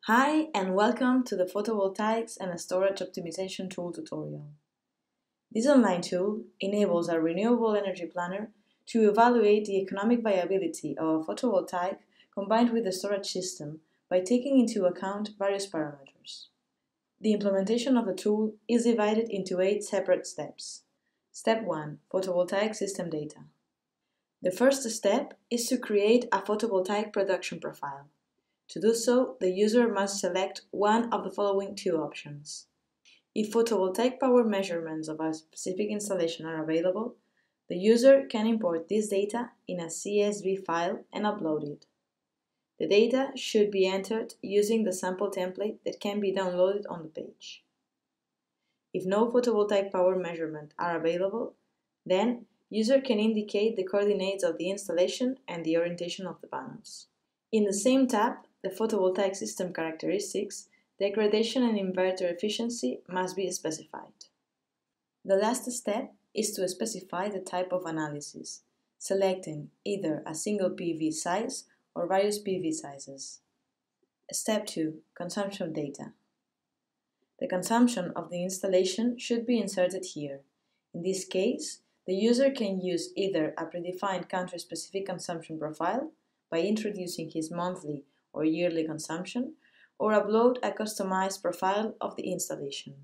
Hi and welcome to the Photovoltaics and Storage Optimization Tool tutorial. This online tool enables a renewable energy planner to evaluate the economic viability of a photovoltaic combined with the storage system by taking into account various parameters. The implementation of the tool is divided into 8 separate steps. Step 1. Photovoltaic system data. The first step is to create a photovoltaic production profile. To do so, the user must select one of the following two options. If photovoltaic power measurements of a specific installation are available, the user can import this data in a CSV file and upload it. The data should be entered using the sample template that can be downloaded on the page. If no photovoltaic power measurement are available, then user can indicate the coordinates of the installation and the orientation of the panels. In the same tab, the photovoltaic system characteristics, degradation and inverter efficiency must be specified. The last step is to specify the type of analysis, selecting either a single PV size or various PV sizes. Step 2. Consumption data. The consumption of the installation should be inserted here. In this case, the user can use either a predefined country-specific consumption profile by introducing his monthly or yearly consumption, or upload a customized profile of the installation.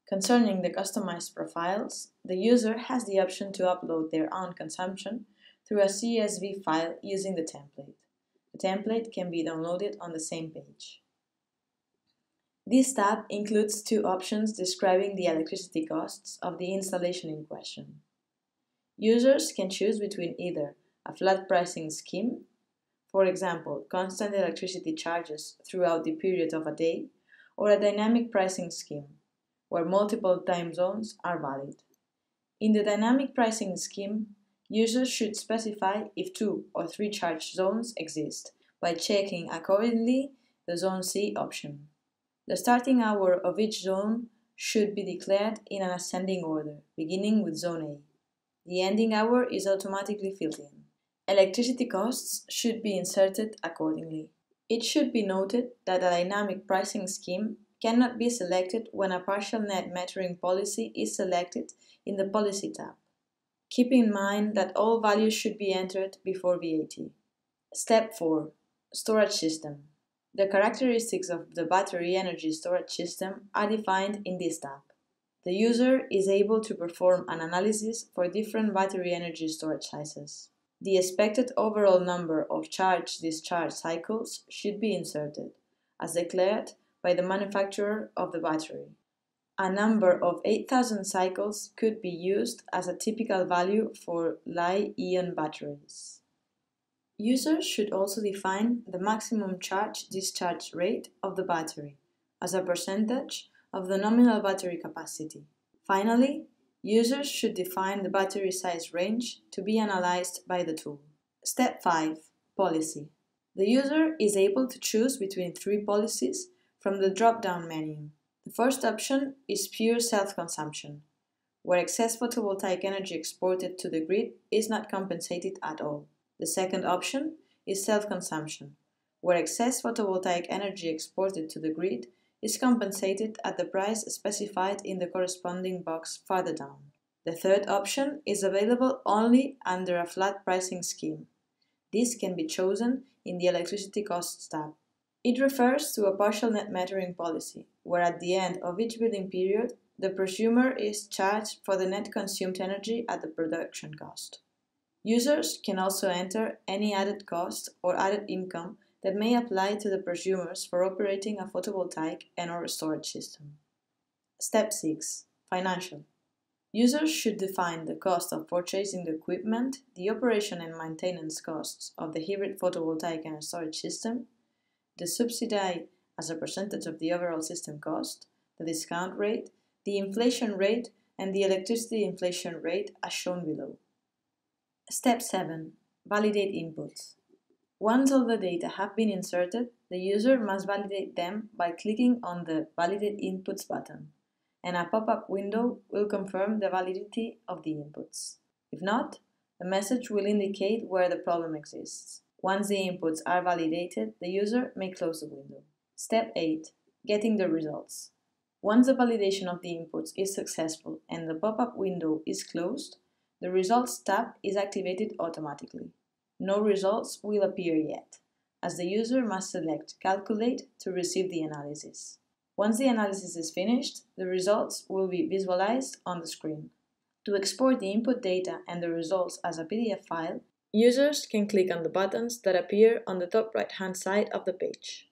Concerning the customized profiles, the user has the option to upload their own consumption through a CSV file using the template. The template can be downloaded on the same page. This tab includes two options describing the electricity costs of the installation in question. Users can choose between either a flat pricing scheme, for example, constant electricity charges throughout the period of a day, or a dynamic pricing scheme, where multiple time zones are valid. In the dynamic pricing scheme, users should specify if 2 or 3 charge zones exist by checking accordingly the Zone C option. The starting hour of each zone should be declared in an ascending order, beginning with Zone A. The ending hour is automatically filled in. Electricity costs should be inserted accordingly. It should be noted that a dynamic pricing scheme cannot be selected when a partial net metering policy is selected in the Policy tab. Keep in mind that all values should be entered before VAT. Step 4. Storage system. The characteristics of the battery energy storage system are defined in this tab. The user is able to perform an analysis for different battery energy storage sizes. The expected overall number of charge-discharge cycles should be inserted, as declared by the manufacturer of the battery. A number of 8,000 cycles could be used as a typical value for Li-ion batteries. Users should also define the maximum charge-discharge rate of the battery as a percentage of the nominal battery capacity. Finally, users should define the battery size range to be analyzed by the tool. Step 5. Policy. The user is able to choose between 3 policies from the drop-down menu. The first option is pure self-consumption, where excess photovoltaic energy exported to the grid is not compensated at all. The second option is self-consumption, where excess photovoltaic energy exported to the grid is compensated at the price specified in the corresponding box farther down. The third option is available only under a flat pricing scheme. This can be chosen in the Electricity Costs tab. It refers to a partial net metering policy, where at the end of each billing period, the prosumer is charged for the net consumed energy at the production cost. Users can also enter any added cost or added income that may apply to the prosumers for operating a photovoltaic and/or storage system. Step 6. Financial. Users should define the cost of purchasing the equipment, the operation and maintenance costs of the hybrid photovoltaic and storage system, the subsidy as a percentage of the overall system cost, the discount rate, the inflation rate, and the electricity inflation rate as shown below. Step 7. Validate inputs. Once all the data have been inserted, the user must validate them by clicking on the Validate Inputs button, and a pop-up window will confirm the validity of the inputs. If not, the message will indicate where the problem exists. Once the inputs are validated, the user may close the window. Step 8. Getting the results. Once the validation of the inputs is successful and the pop-up window is closed, the Results tab is activated automatically. No results will appear yet, as the user must select Calculate to receive the analysis. Once the analysis is finished, the results will be visualized on the screen. To export the input data and the results as a PDF file, users can click on the buttons that appear on the top right-hand side of the page.